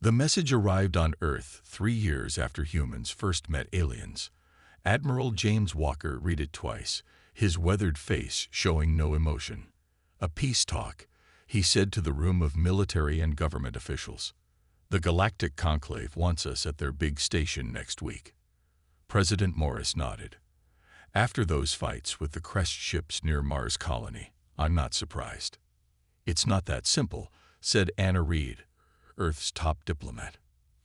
The message arrived on Earth 3 years after humans first met aliens. Admiral James Walker read it twice, his weathered face showing no emotion. "A peace talk," he said to the room of military and government officials. "The Galactic Conclave wants us at their big station next week." President Morris nodded. "After those fights with the Crest ships near Mars Colony, I'm not surprised." "It's not that simple," said Anna Reed, Earth's top diplomat.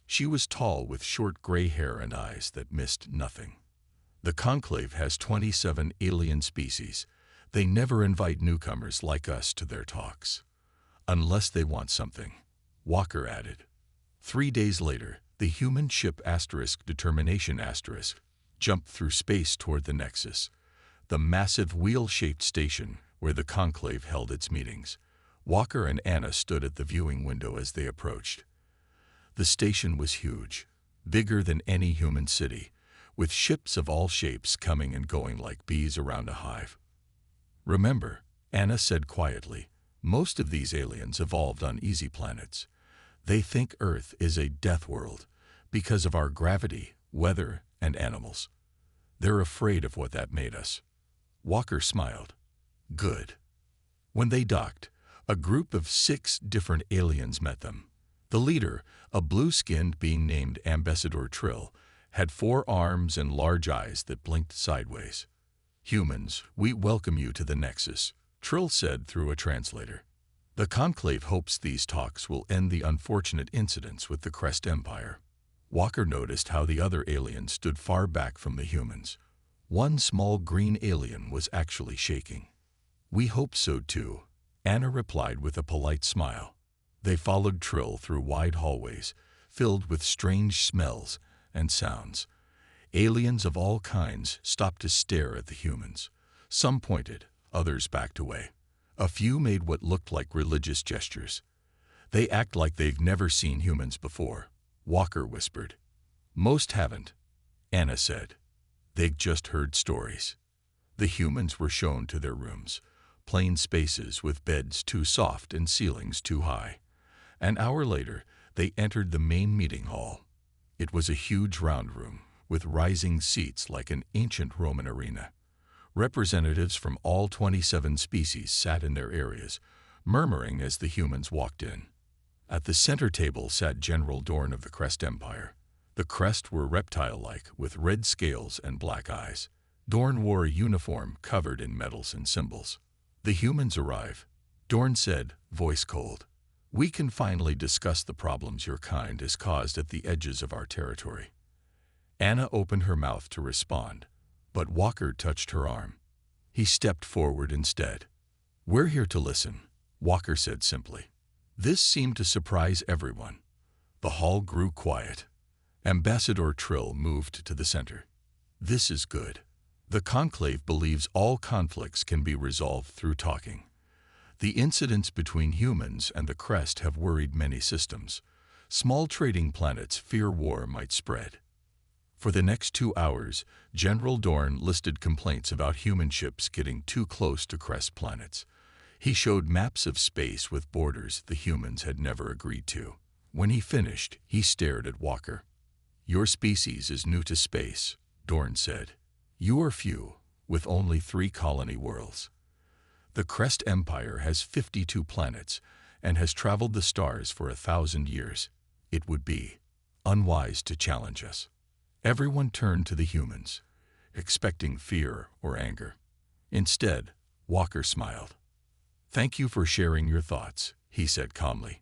She was tall with short gray hair and eyes that missed nothing. "The Conclave has 27 alien species. They never invite newcomers like us to their talks. Unless they want something," Walker added. 3 days later, the human ship *Determination* jumped through space toward the Nexus, the massive wheel-shaped station where the Conclave held its meetings. Walker and Anna stood at the viewing window as they approached. The station was huge, bigger than any human city, with ships of all shapes coming and going like bees around a hive. "Remember," Anna said quietly, "most of these aliens evolved on easy planets. They think Earth is a death world because of our gravity, weather, and animals. They're afraid of what that made us." Walker smiled. "Good." When they docked, a group of 6 different aliens met them. The leader, a blue-skinned being named Ambassador Trill, had 4 arms and large eyes that blinked sideways. "Humans, we welcome you to the Nexus," Trill said through a translator. "The Conclave hopes these talks will end the unfortunate incidents with the Crest Empire." Walker noticed how the other aliens stood far back from the humans. One small green alien was actually shaking. "We hope so too," Anna replied with a polite smile. They followed Trill through wide hallways, filled with strange smells and sounds. Aliens of all kinds stopped to stare at the humans. Some pointed, others backed away. A few made what looked like religious gestures. "They act like they've never seen humans before," Walker whispered. "Most haven't," Anna said. "They've just heard stories." The humans were shown to their rooms, plain spaces with beds too soft and ceilings too high. An hour later, they entered the main meeting hall. It was a huge round room, with rising seats like an ancient Roman arena. Representatives from all 27 species sat in their areas, murmuring as the humans walked in. At the center table sat General Dorn of the Crest Empire. The Crest were reptile-like, with red scales and black eyes. Dorn wore a uniform covered in medals and symbols. "The humans arrive," Dorn said, voice cold. "We can finally discuss the problems your kind has caused at the edges of our territory." Anna opened her mouth to respond, but Walker touched her arm. He stepped forward instead. "We're here to listen," Walker said simply. This seemed to surprise everyone. The hall grew quiet. Ambassador Trill moved to the center. "This is good. The Conclave believes all conflicts can be resolved through talking. The incidents between humans and the Crest have worried many systems. Small trading planets fear war might spread." For the next 2 hours, General Dorn listed complaints about human ships getting too close to Crest planets. He showed maps of space with borders the humans had never agreed to. When he finished, he stared at Walker. "Your species is new to space," Dorn said. "You are few, with only 3 colony worlds. The Crest Empire has 52 planets and has traveled the stars for 1,000 years. It would be unwise to challenge us." Everyone turned to the humans, expecting fear or anger. Instead, Walker smiled. "Thank you for sharing your thoughts," he said calmly.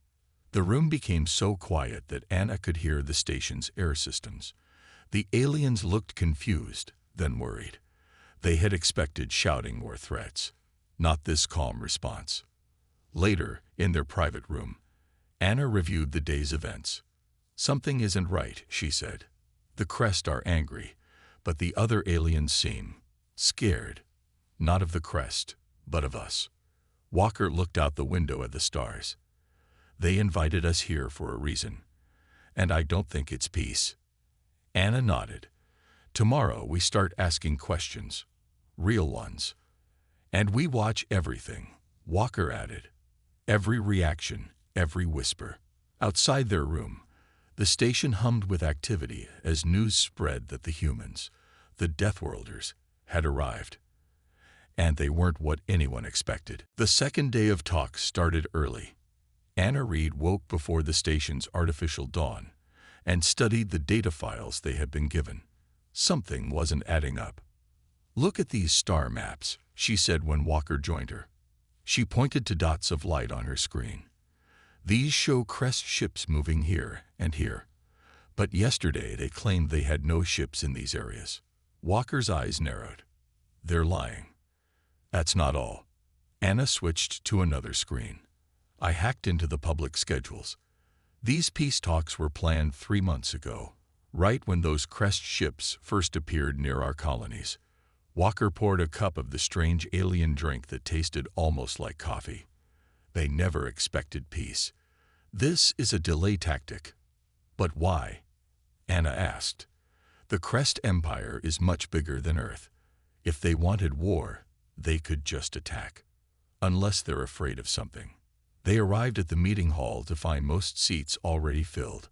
The room became so quiet that Anna could hear the station's air systems. The aliens looked confused, then worried. They had expected shouting or threats, not this calm response. Later, in their private room, Anna reviewed the day's events. "Something isn't right," she said. "The Crest are angry, but the other aliens seem scared. Not of the Crest, but of us." Walker looked out the window at the stars. "They invited us here for a reason, and I don't think it's peace." Anna nodded. "Tomorrow we start asking questions, real ones. And we watch everything," Walker added. "Every reaction, every whisper." Outside their room, The station hummed with activity as news spread that the humans, the Deathworlders, had arrived. And they weren't what anyone expected. The second day of talks started early. Anna Reed woke before the station's artificial dawn and studied the data files they had been given. Something wasn't adding up. "Look at these star maps," she said when Walker joined her. She pointed to dots of light on her screen. "These show Crest ships moving here and here. But yesterday they claimed they had no ships in these areas." Walker's eyes narrowed. "They're lying." "That's not all." Anna switched to another screen. "I hacked into the public schedules. These peace talks were planned 3 months ago, right when those Crest ships first appeared near our colonies." Walker poured a cup of the strange alien drink that tasted almost like coffee. "They never expected peace. This is a delay tactic." "But why?" Anna asked. "The Crest Empire is much bigger than Earth. If they wanted war, they could just attack. Unless they're afraid of something." They arrived at the meeting hall to find most seats already filled.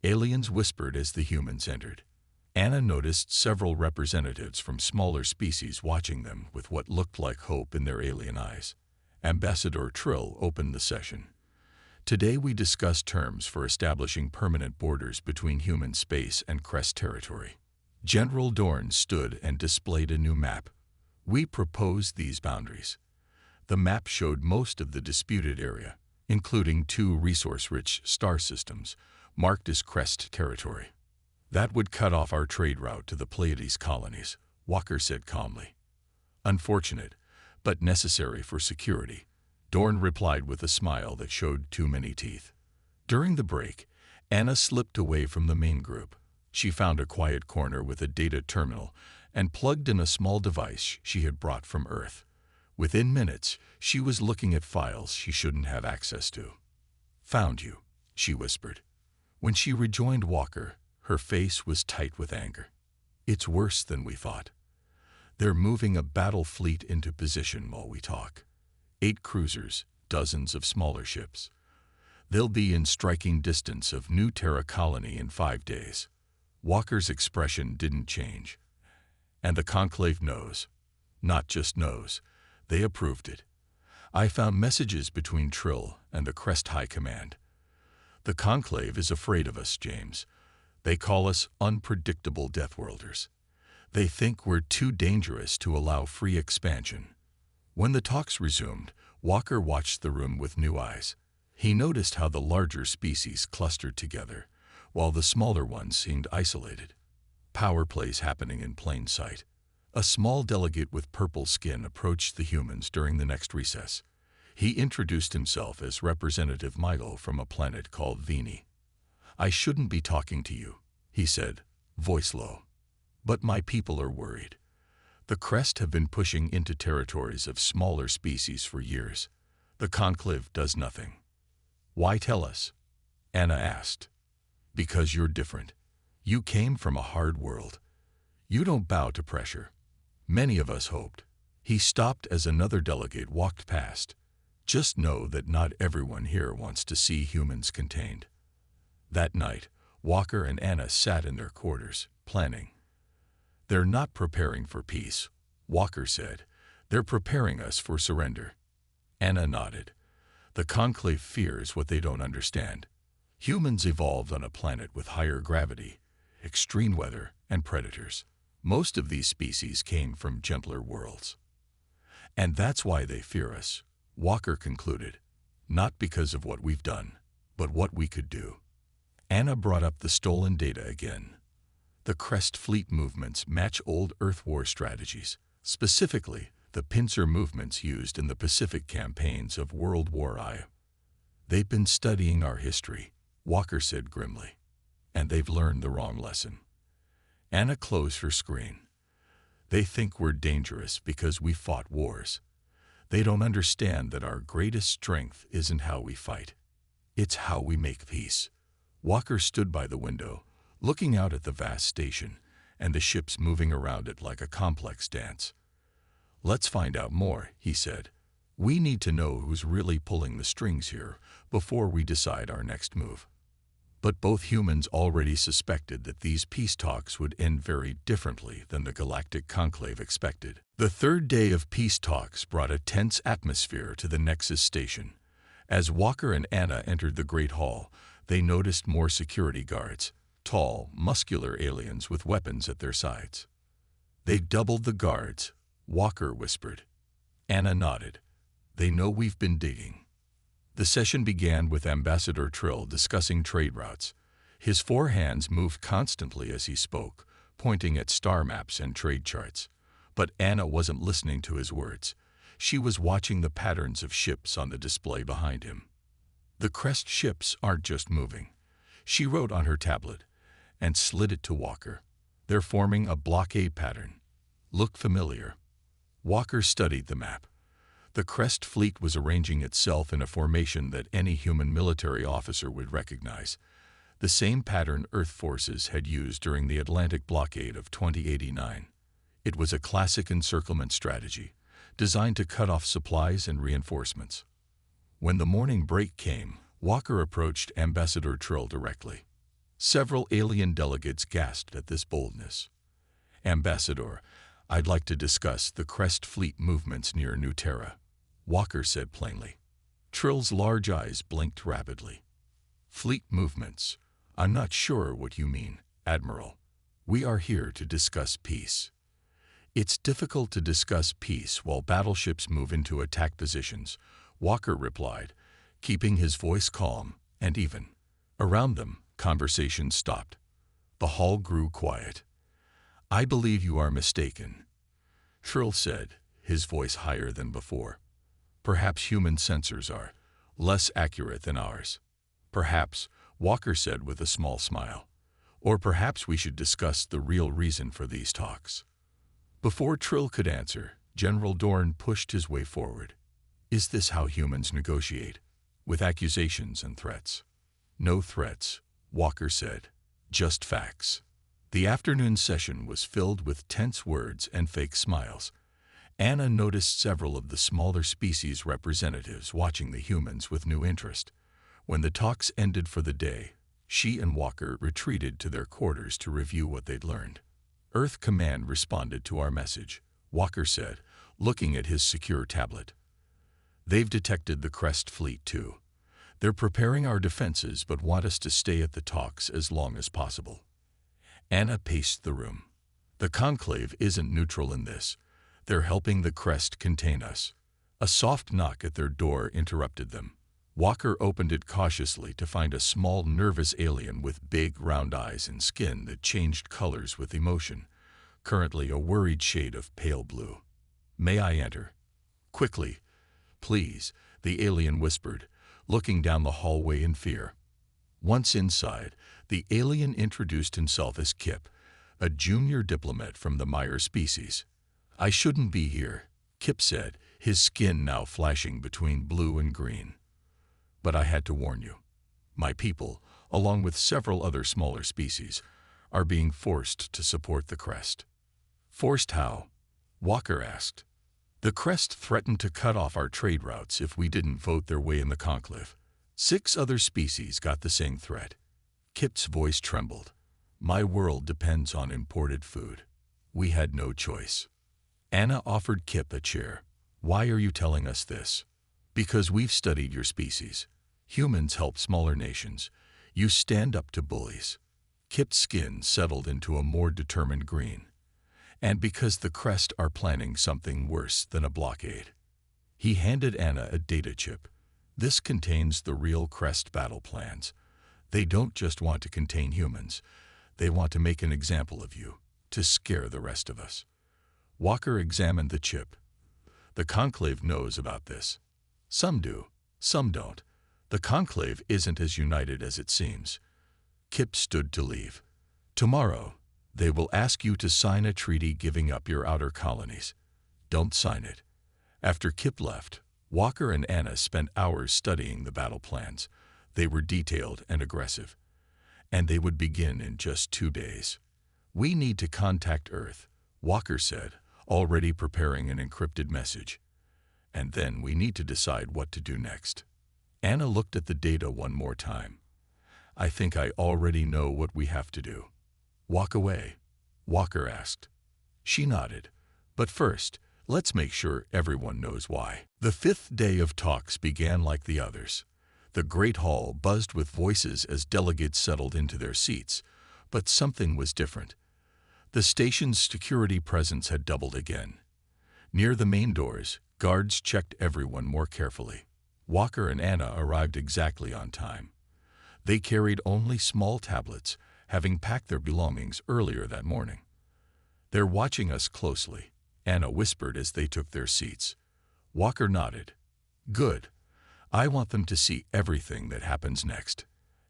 Aliens whispered as the humans entered. Anna noticed several representatives from smaller species watching them with what looked like hope in their alien eyes. Ambassador Trill opened the session. "Today we discuss terms for establishing permanent borders between human space and Crest territory." General Dorn stood and displayed a new map. "We propose these boundaries." The map showed most of the disputed area, including 2 resource-rich star systems, marked as Crest territory. "That would cut off our trade route to the Pleiades colonies," Walker said calmly. "Unfortunate, but necessary for security," Dorn replied with a smile that showed too many teeth. During the break, Anna slipped away from the main group. She found a quiet corner with a data terminal and plugged in a small device she had brought from Earth. Within minutes, she was looking at files she shouldn't have access to. "Found you," she whispered. When she rejoined Walker, her face was tight with anger. "It's worse than we thought. They're moving a battle fleet into position while we talk. 8 cruisers, dozens of smaller ships. They'll be in striking distance of New Terra colony in 5 days." Walker's expression didn't change. "And the Conclave knows. Not just knows. They approved it. I found messages between Trill and the Crest High Command. The Conclave is afraid of us, James. They call us unpredictable Deathworlders. They think we're too dangerous to allow free expansion." When the talks resumed, Walker watched the room with new eyes. He noticed how the larger species clustered together, while the smaller ones seemed isolated. Power plays happening in plain sight. A small delegate with purple skin approached the humans during the next recess. He introduced himself as Representative Milo from a planet called Vini. "I shouldn't be talking to you," he said, voice low. "But my people are worried. The Crest have been pushing into territories of smaller species for years. The Conclave does nothing." "Why tell us?" Anna asked. "Because you're different. You came from a hard world. You don't bow to pressure. Many of us hoped." He stopped as another delegate walked past. "Just know that not everyone here wants to see humans contained." That night, Walker and Anna sat in their quarters, planning. "They're not preparing for peace," Walker said. "They're preparing us for surrender." Anna nodded. "The Conclave fears what they don't understand. Humans evolved on a planet with higher gravity, extreme weather, and predators. Most of these species came from gentler worlds. And that's why they fear us," Walker concluded. "Not because of what we've done, but what we could do." Anna brought up the stolen data again. "The Crest fleet movements match old Earth war strategies, specifically the pincer movements used in the Pacific campaigns of World War I. They've been studying our history," Walker said grimly, "and they've learned the wrong lesson." Anna closed her screen. "They think we're dangerous because we fought wars. They don't understand that our greatest strength isn't how we fight. It's how we make peace." Walker stood by the window, looking out at the vast station and the ships moving around it like a complex dance. "Let's find out more," he said. "We need to know who's really pulling the strings here before we decide our next move." But both humans already suspected that these peace talks would end very differently than the Galactic Conclave expected. The third day of peace talks brought a tense atmosphere to the Nexus station. As Walker and Anna entered the Great Hall, they noticed more security guards, tall, muscular aliens with weapons at their sides. "They've doubled the guards," Walker whispered. Anna nodded. "They know we've been digging." The session began with Ambassador Trill discussing trade routes. His four hands moved constantly as he spoke, pointing at star maps and trade charts. But Anna wasn't listening to his words. She was watching the patterns of ships on the display behind him. "The Crest ships aren't just moving," she wrote on her tablet and slid it to Walker. "They're forming a blockade pattern. Look familiar." Walker studied the map. The Crest fleet was arranging itself in a formation that any human military officer would recognize. The same pattern Earth forces had used during the Atlantic blockade of 2089. It was a classic encirclement strategy, designed to cut off supplies and reinforcements. When the morning break came, Walker approached Ambassador Trill directly. Several alien delegates gasped at this boldness. "Ambassador, I'd like to discuss the Crest fleet movements near New Terra," Walker said plainly. Trill's large eyes blinked rapidly. "Fleet movements? I'm not sure what you mean, Admiral. We are here to discuss peace." "It's difficult to discuss peace while battleships move into attack positions," Walker replied, keeping his voice calm and even. Around them, conversation stopped. The hall grew quiet. "I believe you are mistaken," Trill said, his voice higher than before. "Perhaps human sensors are less accurate than ours." "Perhaps," Walker said with a small smile. "Or perhaps we should discuss the real reason for these talks." Before Trill could answer, General Dorn pushed his way forward. "Is this how humans negotiate? With accusations and threats?" "No threats," Walker said. "Just facts." The afternoon session was filled with tense words and fake smiles. Anna noticed several of the smaller species representatives watching the humans with new interest. When the talks ended for the day, she and Walker retreated to their quarters to review what they'd learned. "Earth Command responded to our message," Walker said, looking at his secure tablet. "They've detected the Crest fleet too. They're preparing our defenses but want us to stay at the talks as long as possible." Anna paced the room. "The Conclave isn't neutral in this. They're helping the Crest contain us." A soft knock at their door interrupted them. Walker opened it cautiously to find a small, nervous alien with big, round eyes and skin that changed colors with emotion, currently a worried shade of pale blue. "May I enter?" "Quickly, please," the alien whispered, looking down the hallway in fear. Once inside, the alien introduced himself as Kip, a junior diplomat from the Meyer species. "I shouldn't be here," Kip said, his skin now flashing between blue and green. "But I had to warn you. My people, along with several other smaller species, are being forced to support the Crest." "Forced how?" Walker asked. "The Crest threatened to cut off our trade routes if we didn't vote their way in the Conclave. 6 other species got the same threat." Kip's voice trembled. "My world depends on imported food. We had no choice." Anna offered Kip a chair. "Why are you telling us this?" "Because we've studied your species. Humans help smaller nations. You stand up to bullies." Kip's skin settled into a more determined green. "And because the Crest are planning something worse than a blockade." He handed Anna a data chip. "This contains the real Crest battle plans. They don't just want to contain humans. They want to make an example of you, to scare the rest of us." Walker examined the chip. "The Conclave knows about this." "Some do, some don't. The Conclave isn't as united as it seems." Kip stood to leave. "Tomorrow, they will ask you to sign a treaty giving up your outer colonies. Don't sign it." After Kip left, Walker and Anna spent hours studying the battle plans. They were detailed and aggressive. And they would begin in just 2 days. "We need to contact Earth," Walker said, already preparing an encrypted message. "And then we need to decide what to do next." Anna looked at the data one more time. I think I already know what we have to do. Walk away, Walker asked. She nodded. But first, let's make sure everyone knows why. The fifth day of talks began like the others. The great hall buzzed with voices as delegates settled into their seats, but something was different. The station's security presence had doubled again. Near the main doors, guards checked everyone more carefully. Walker and Anna arrived exactly on time. They carried only small tablets, having packed their belongings earlier that morning. "They're watching us closely," Anna whispered as they took their seats. Walker nodded. "Good. I want them to see everything that happens next."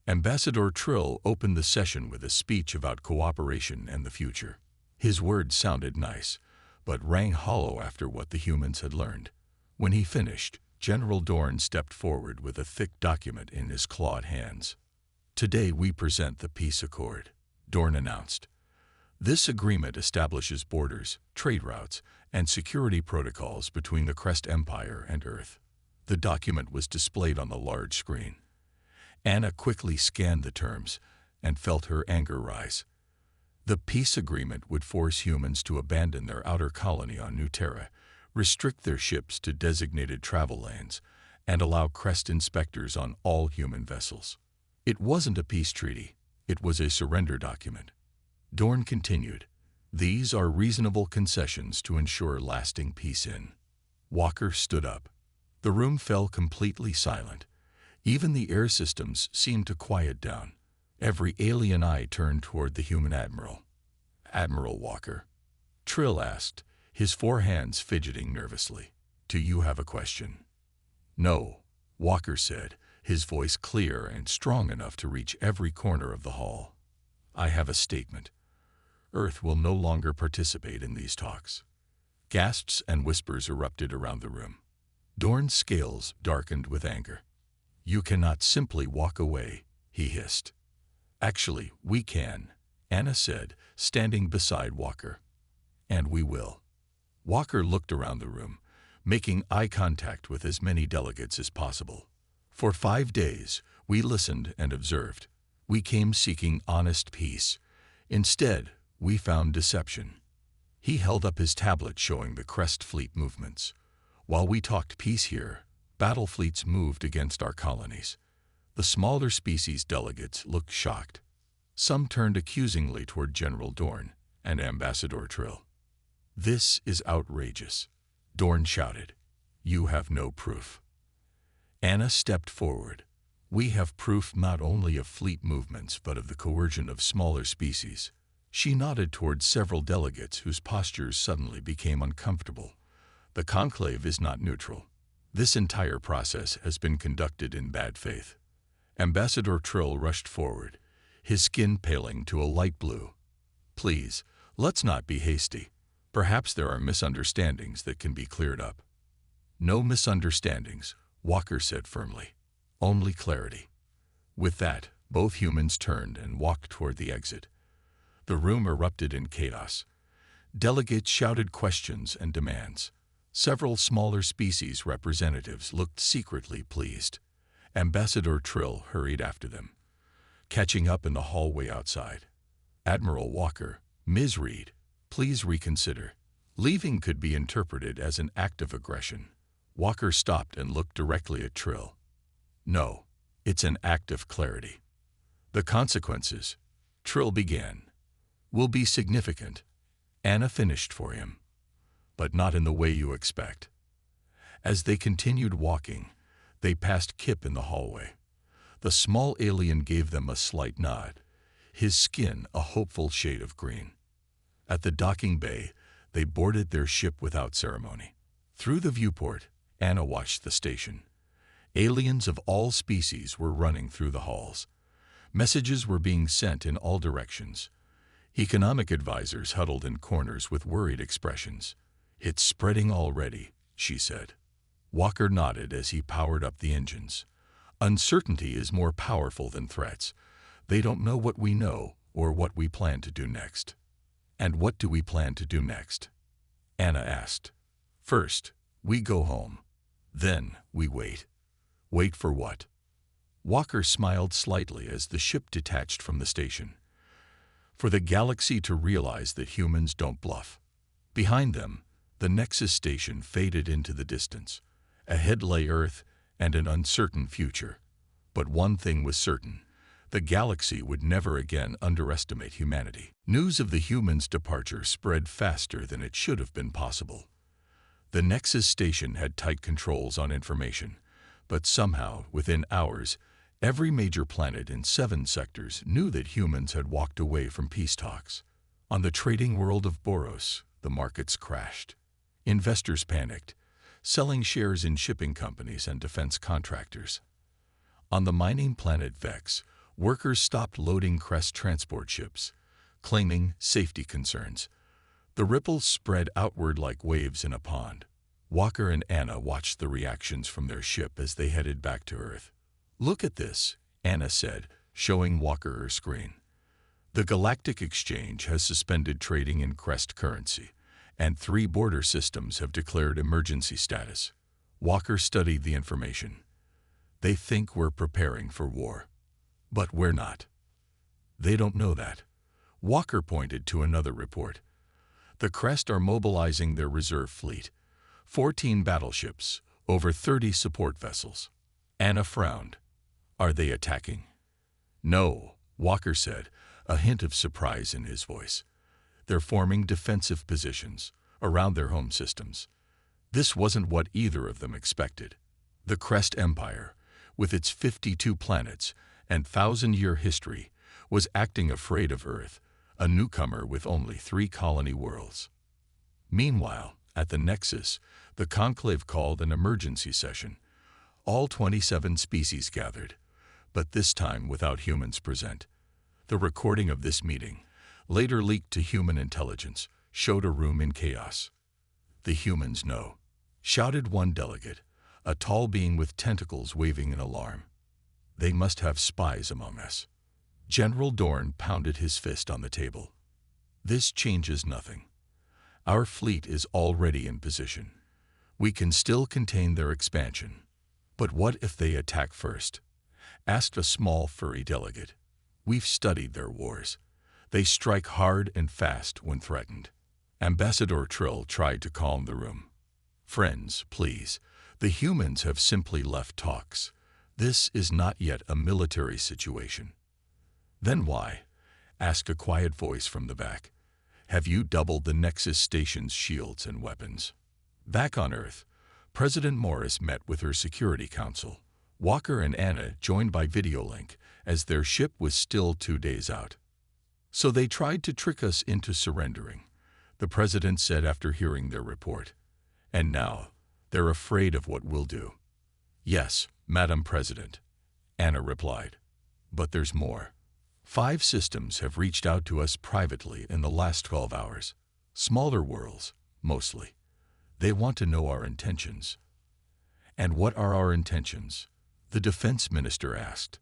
Ambassador Trill opened the session with a speech about cooperation and the future. His words sounded nice, but rang hollow after what the humans had learned. When he finished, General Dorn stepped forward with a thick document in his clawed hands. "Today we present the peace accord," Dorn announced. "This agreement establishes borders, trade routes, and security protocols between the Crest Empire and Earth." The document was displayed on the large screen. Anna quickly scanned the terms and felt her anger rise. The peace agreement would force humans to abandon their outer colony on New Terra, restrict their ships to designated travel lanes, and allow Crest inspectors on all human vessels. It wasn't a peace treaty, it was a surrender document. Dorn continued, "These are reasonable concessions to ensure lasting peace in." Walker stood up. The room fell completely silent. Even the air systems seemed to quiet down. Every alien eye turned toward the human admiral. "Admiral Walker," Trill asked, his four hands fidgeting nervously. "Do you have a question?" "No," Walker said, his voice clear and strong enough to reach every corner of the hall. "I have a statement. Earth will no longer participate in these talks." Gasps and whispers erupted around the room. Dorn's scales darkened with anger. "You cannot simply walk away," he hissed. "Actually, we can," Anna said, standing beside Walker. "And we will." Walker looked around the room, making eye contact with as many delegates as possible. "For 5 days, we listened and observed. We came seeking honest peace. Instead, we found deception." He held up his tablet showing the Crest fleet movements. "While we talked peace here, battle fleets moved against our colonies." The smaller species delegates looked shocked. Some turned accusingly toward General Dorn and Ambassador Trill. "This is outrageous," Dorn shouted. "You have no proof." Anna stepped forward. "We have proof not only of fleet movements but of the coercion of smaller species." She nodded toward several delegates whose postures suddenly became uncomfortable. "The conclave is not neutral. This entire process has been conducted in bad faith." Ambassador Trill rushed forward, his skin paling to a light blue. "Please, let's not be hasty. Perhaps there are misunderstandings that can be cleared up." "No misunderstandings," Walker said firmly. "Only clarity." With that, both humans turned and walked toward the exit. The room erupted in chaos. Delegates shouted questions and demands. Several smaller species representatives looked secretly pleased. Ambassador Trill hurried after them, catching up in the hallway outside. "Admiral Walker, Ms. Reed, please reconsider." Leaving could be interpreted as an act of aggression. Walker stopped and looked directly at Trill. "No, it's an act of clarity. The consequences," Trill began, "will be significant." Anna finished for him. "But not in the way you expect." As they continued walking, they passed Kip in the hallway. The small alien gave them a slight nod, his skin a hopeful shade of green. At the docking bay, they boarded their ship without ceremony. Through the viewport, Anna watched the station. Aliens of all species were running through the halls. Messages were being sent in all directions. Economic advisors huddled in corners with worried expressions. "It's spreading already," she said. Walker nodded as he powered up the engines. "Uncertainty is more powerful than threats. They don't know what we know or what we plan to do next." "And what do we plan to do next?" Anna asked. "First, we go home. Then we wait." "Wait for what?" Walker smiled slightly as the ship detached from the station. For the galaxy to realize that humans don't bluff. Behind them, the Nexus station faded into the distance. Ahead lay Earth and an uncertain future. But one thing was certain. The galaxy would never again underestimate humanity. News of the humans' departure spread faster than it should have been possible. The Nexus station had tight controls on information, but somehow, within hours, every major planet in 7 sectors knew that humans had walked away from peace talks. On the trading world of Boros, the markets crashed. Investors panicked, selling shares in shipping companies and defense contractors. On the mining planet Vex, workers stopped loading Crest transport ships, claiming safety concerns. The ripples spread outward like waves in a pond. Walker and Anna watched the reactions from their ship as they headed back to Earth. "Look at this," Anna said, showing Walker her screen. "The Galactic Exchange has suspended trading in Crest currency, and 3 border systems have declared emergency status." Walker studied the information. "They think we're preparing for war. But we're not. They don't know that." Walker pointed to another report. "The Crest are mobilizing their reserve fleet. 14 battleships, over 30 support vessels." Anna frowned. "Are they attacking?" "No," Walker said, a hint of surprise in his voice. "They're forming defensive positions around their home systems." This wasn't what either of them expected. The Crest Empire, with its 52 planets and 1,000-year history, was acting afraid of Earth, a newcomer with only 3 colony worlds. Meanwhile, at the Nexus, the Conclave called an emergency session. All 27 species gathered, but this time without humans present. The recording of this meeting, later leaked to human intelligence, showed a room in chaos. "The humans know," shouted one delegate, a tall being with tentacles waving in alarm. "They must have spies among us." General Dorn pounded his fist on the table. "This changes nothing. Our fleet is already in position. We can still contain their expansion." "But what if they attack first?" asked a small, furry delegate. "We've studied their wars. They strike hard and fast when threatened." Ambassador Trill tried to calm the room. "Friends, please. The humans have simply left talks. This is not yet a military situation." "Then why?" asked a quiet voice from the back. "Have you doubled the Nexus station's shields and weapons?" Back on Earth, President Morris met with her Security Council. Walker and Anna joined by video link, as their ship was still 2 days out. "So they tried to trick us into surrendering," the president said after hearing their report. "And now, they're afraid of what we'll do." "Yes, Madam President," Anna replied. "But there's more. 5 systems have reached out to us privately in the last 12 hours. Smaller worlds, mostly. They want to know our intentions." "And what are our intentions?" the defense minister asked.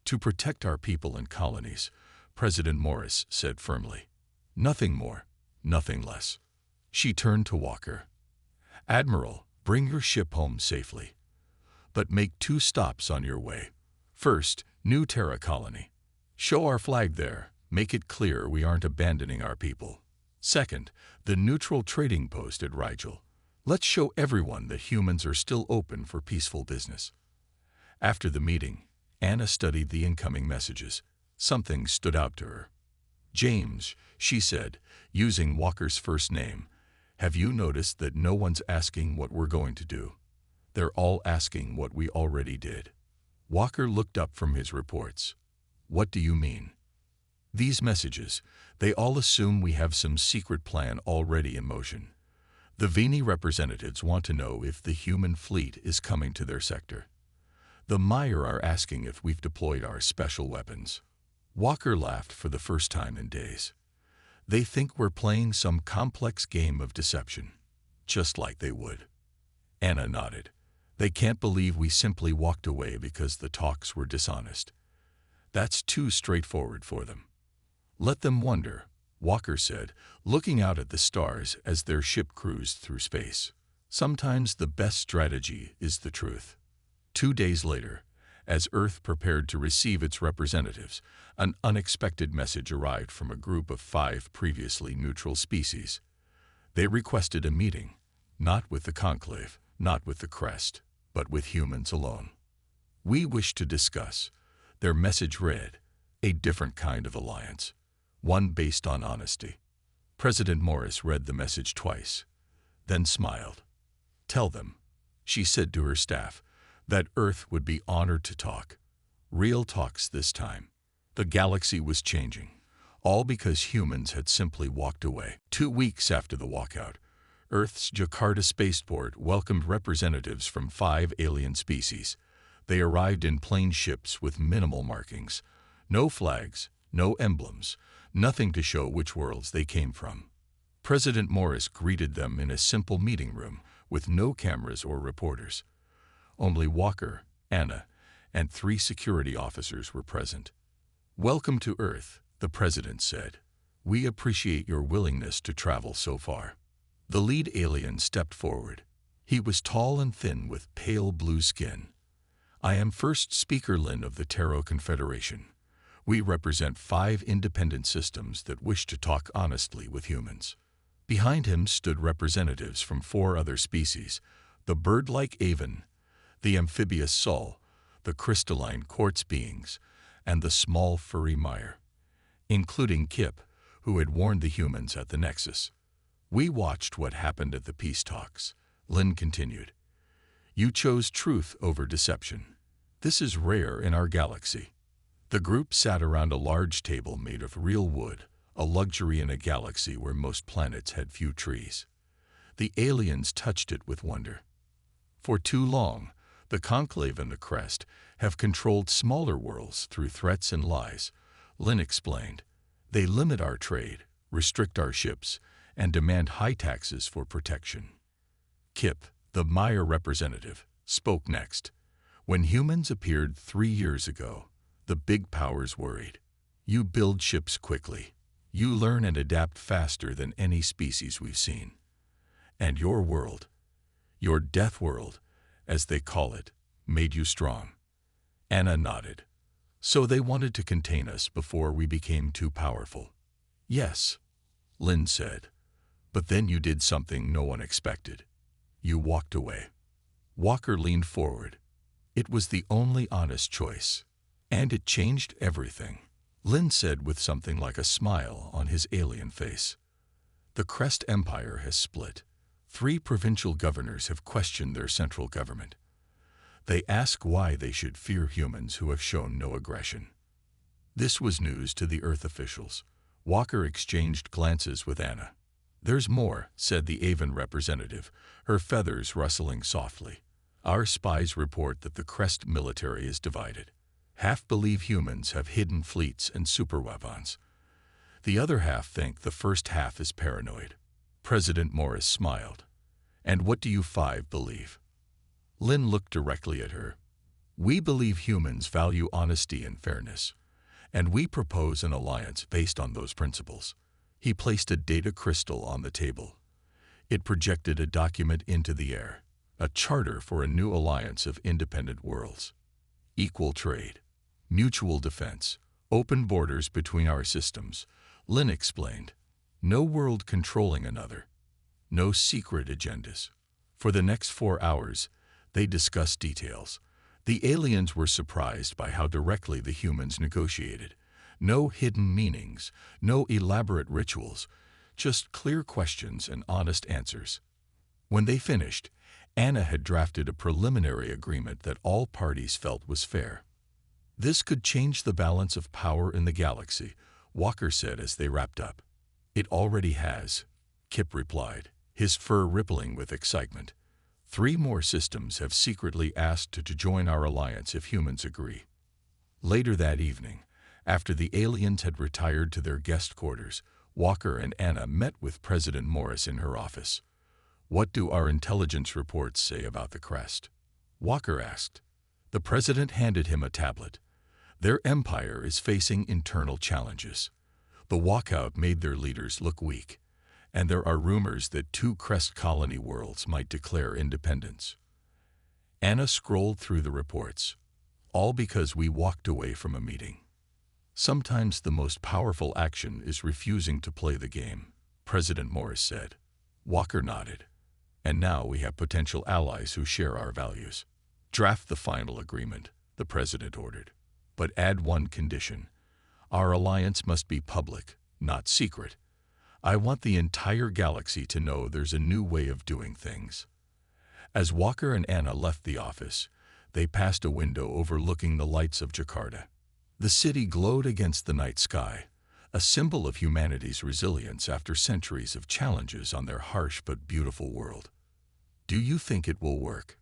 "To protect our people and colonies," President Morris said firmly. "Nothing more, nothing less." She turned to Walker. "Admiral, bring your ship home safely. But make 2 stops on your way. First, New Terra Colony. Show our flag there. Make it clear we aren't abandoning our people. Second, the neutral trading post at Rigel. Let's show everyone that humans are still open for peaceful business." After the meeting, Anna studied the incoming messages. Something stood out to her. "James," she said, using Walker's first name, "have you noticed that no one's asking what we're going to do? They're all asking what we already did." Walker looked up from his reports. "What do you mean?" "These messages, they all assume we have some secret plan already in motion. The Vini representatives want to know if the human fleet is coming to their sector. The Meyer are asking if we've deployed our special weapons." Walker laughed for the first time in days. "They think we're playing some complex game of deception, just like they would." Anna nodded. "They can't believe we simply walked away because the talks were dishonest. That's too straightforward for them." "Let them wonder," Walker said, looking out at the stars as their ship cruised through space. "Sometimes the best strategy is the truth." 2 days later, As Earth prepared to receive its representatives, an unexpected message arrived from a group of 5 previously neutral species. They requested a meeting, not with the conclave, not with the crest, but with humans alone. "We wish to discuss," their message read, "a different kind of alliance, one based on honesty." President Morris read the message twice, then smiled. "Tell them," she said to her staff, "that Earth would be honored to talk. Real talks this time." The galaxy was changing, all because humans had simply walked away. 2 weeks after the walkout, Earth's Jakarta spaceport welcomed representatives from 5 alien species. They arrived in plain ships with minimal markings. No flags, no emblems, nothing to show which worlds they came from. President Morris greeted them in a simple meeting room with no cameras or reporters. Only Walker, Anna, and 3 security officers were present. "Welcome to Earth," the president said. "We appreciate your willingness to travel so far." The lead alien stepped forward. He was tall and thin with pale blue skin. "I am First Speaker Lin of the Tarot Confederation. We represent 5 independent systems that wish to talk honestly with humans." Behind him stood representatives from 4 other species: the bird-like aven, the amphibious sol, the crystalline quartz beings, and the small furry mire, including Kip, who had warned the humans at the Nexus. "We watched what happened at the peace talks," Lin continued. "You chose truth over deception. This is rare in our galaxy." The group sat around a large table made of real wood, a luxury in a galaxy where most planets had few trees. The aliens touched it with wonder. "For too long, the Conclave and the Crest have controlled smaller worlds through threats and lies," Lin explained. "They limit our trade, restrict our ships, and demand high taxes for protection." Kip, the Mire representative, spoke next. "When humans appeared 3 years ago, the big powers worried. You build ships quickly. You learn and adapt faster than any species we've seen. And your world, your death world, as they call it, made you strong." Anna nodded. "So they wanted to contain us before we became too powerful." "Yes," Lin said. "But then you did something no one expected. You walked away." Walker leaned forward. "It was the only honest choice. And it changed everything," Lin said with something like a smile on his alien face. "The Crest Empire has split. 3 provincial governors have questioned their central government. They ask why they should fear humans who have shown no aggression." This was news to the Earth officials. Walker exchanged glances with Anna. "There's more," said the Avon representative, her feathers rustling softly. "Our spies report that the Crest military is divided. Half believe humans have hidden fleets and superweapons. The other half think the first half is paranoid." President Morris smiled. "And what do you 5 believe?" Lin looked directly at her. "We believe humans value honesty and fairness, and we propose an alliance based on those principles." He placed a data crystal on the table. It projected a document into the air, a charter for a new alliance of independent worlds. "Equal trade, mutual defense, open borders between our systems," Lin explained. "No world controlling another. No secret agendas." For the next 4 hours, they discussed details. The aliens were surprised by how directly the humans negotiated. No hidden meanings, no elaborate rituals, just clear questions and honest answers. When they finished, Anna had drafted a preliminary agreement that all parties felt was fair. "This could change the balance of power in the galaxy," Walker said as they wrapped up. "It already has," Kip replied, his fur rippling with excitement. 3 more systems have secretly asked to join our alliance if humans agree." Later that evening, after the aliens had retired to their guest quarters, Walker and Anna met with President Morris in her office. "What do our intelligence reports say about the Crest?" Walker asked. The president handed him a tablet. "Their empire is facing internal challenges. The walkout made their leaders look weak, and there are rumors that 2 Crest colony worlds might declare independence." Anna scrolled through the reports. all because we walked away from a meeting. Sometimes the most powerful action is refusing to play the game, President Morris said. Walker nodded. And now we have potential allies who share our values. Draft the final agreement, the president ordered. But add one condition. Our alliance must be public, not secret. I want the entire galaxy to know there's a new way of doing things. As Walker and Anna left the office, they passed a window overlooking the lights of Jakarta. The city glowed against the night sky, a symbol of humanity's resilience after centuries of challenges on their harsh but beautiful world. Do you think it will work?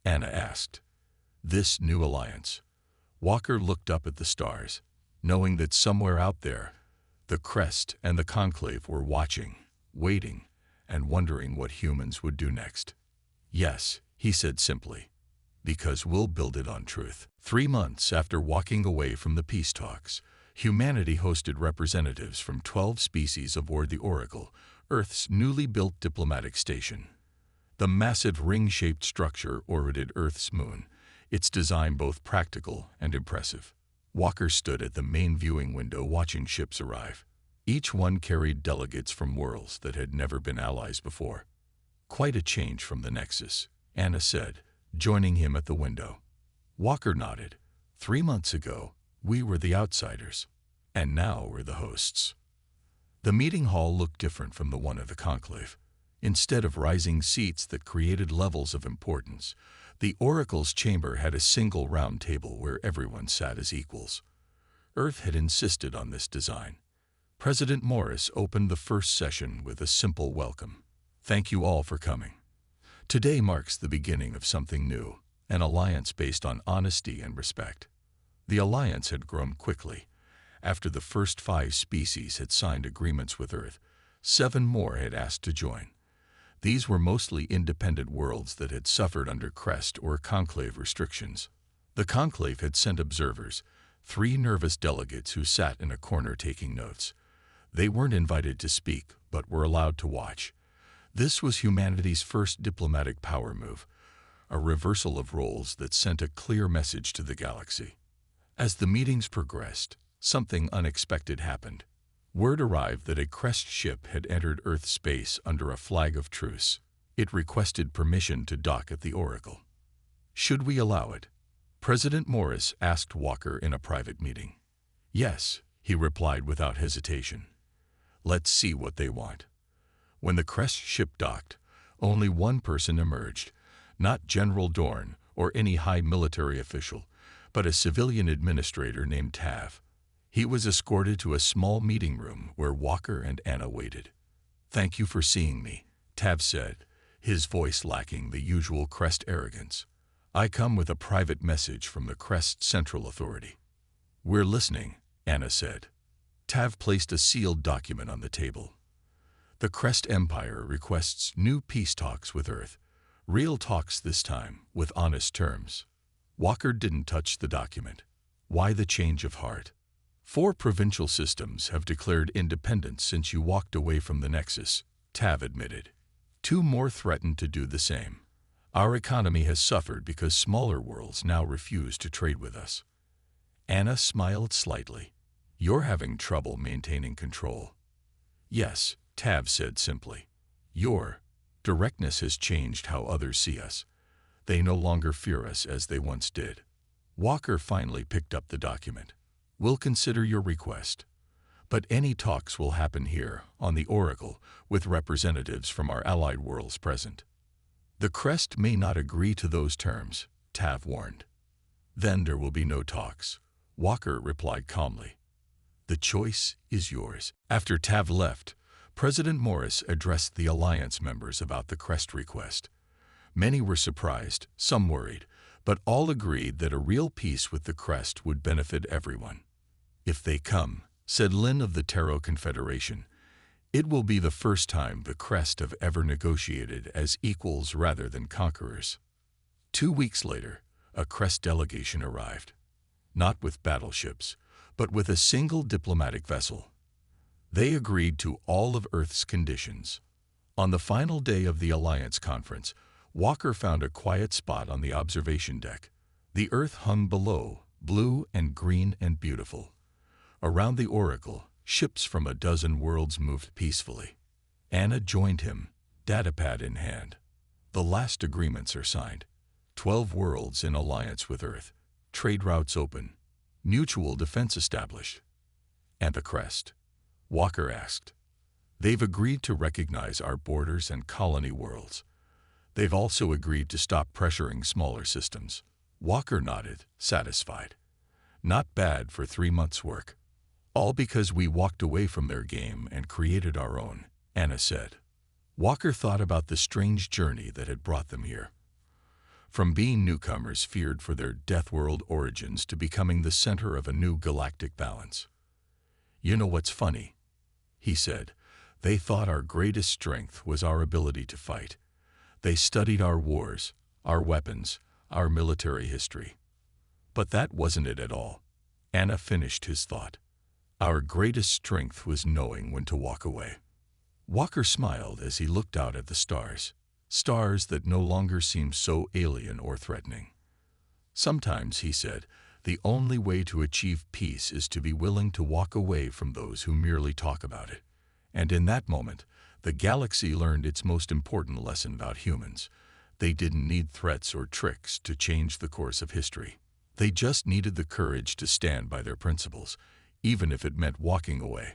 Anna asked. This new alliance. Walker looked up at the stars, knowing that somewhere out there, the Crest and the Conclave were watching, waiting, and wondering what humans would do next. Yes, he said simply, because we'll build it on truth. 3 months after walking away from the peace talks, humanity hosted representatives from 12 species aboard the Oracle, Earth's newly built diplomatic station. The massive ring-shaped structure orbited Earth's moon, its design both practical and impressive. Walker stood at the main viewing window watching ships arrive. Each one carried delegates from worlds that had never been allies before. Quite a change from the Nexus, Anna said, joining him at the window. Walker nodded. 3 months ago, we were the outsiders, and now we're the hosts. The meeting hall looked different from the one of the Conclave. Instead of rising seats that created levels of importance, the Oracle's chamber had a single round table where everyone sat as equals. Earth had insisted on this design. President Morris opened the first session with a simple welcome. Thank you all for coming. Today marks the beginning of something new, an alliance based on honesty and respect. The alliance had grown quickly. After the first 5 species had signed agreements with Earth, 7 more had asked to join. These were mostly independent worlds that had suffered under Crest or Conclave restrictions. The Conclave had sent observers, 3 nervous delegates who sat in a corner taking notes. They weren't invited to speak, but were allowed to watch. This was humanity's first diplomatic power move, a reversal of roles that sent a clear message to the galaxy. As the meetings progressed, something unexpected happened. Word arrived that a Crest ship had entered Earth space under a flag of truce. It requested permission to dock at the Oracle. Should we allow it? President Morris asked Walker in a private meeting. Yes, he replied without hesitation. Let's see what they want. When the Crest ship docked, only one person emerged, not General Dorn or any high military official, but a civilian administrator named Tav. He was escorted to a small meeting room where Walker and Anna waited. Thank you for seeing me, Tav said, his voice lacking the usual Crest arrogance. I come with a private message from the Crest Central Authority. We're listening, Anna said. Tav placed a sealed document on the table. The Crest Empire requests new peace talks with Earth. Real talks this time, with honest terms. Walker didn't touch the document. Why the change of heart? 4 provincial systems have declared independence since you walked away from the Nexus, Tav admitted. 2 more threaten to do the same. Our economy has suffered because smaller worlds now refuse to trade with us. Anna smiled slightly. You're having trouble maintaining control. Yes, Tav said simply. Your directness has changed how others see us. They no longer fear us as they once did. Walker finally picked up the document. We'll consider your request. But any talks will happen here, on the Oracle, with representatives from our allied worlds present. The Crest may not agree to those terms, Tav warned. Then there will be no talks, Walker replied calmly. The choice is yours. After Tav left, President Morris addressed the Alliance members about the Crest request. Many were surprised, some worried, but all agreed that a real peace with the Crest would benefit everyone. If they come, said Lin of the Terro Confederation, it will be the first time the Crest have ever negotiated as equals rather than conquerors. 2 weeks later, a Crest delegation arrived. Not with battleships, but with a single diplomatic vessel. They agreed to all of Earth's conditions. On the final day of the Alliance conference, Walker found a quiet spot on the observation deck. The earth hung below, blue and green and beautiful. Around the oracle, ships from a dozen worlds moved peacefully. Anna joined him, datapad in hand. The last agreements are signed. 12 worlds in alliance with Earth. Trade routes open. Mutual defense established. And the crest? Walker asked. They've agreed to recognize our borders and colony worlds. They've also agreed to stop pressuring smaller systems. Walker nodded, satisfied. Not bad for 3 months' work. All because we walked away from their game and created our own, Anna said. Walker thought about the strange journey that had brought them here. From being newcomers feared for their Death World origins to becoming the center of a new galactic balance. You know what's funny? He said. They thought our greatest strength was our ability to fight. They studied our wars, our weapons, our military history. But that wasn't it at all. Anna finished his thought. Our greatest strength was knowing when to walk away. Walker smiled as he looked out at the stars, stars that no longer seemed so alien or threatening. Sometimes, he said, the only way to achieve peace is to be willing to walk away from those who merely talk about it. And in that moment, the galaxy learned its most important lesson about humans. They didn't need threats or tricks to change the course of history. They just needed the courage to stand by their principles, even if it meant walking away.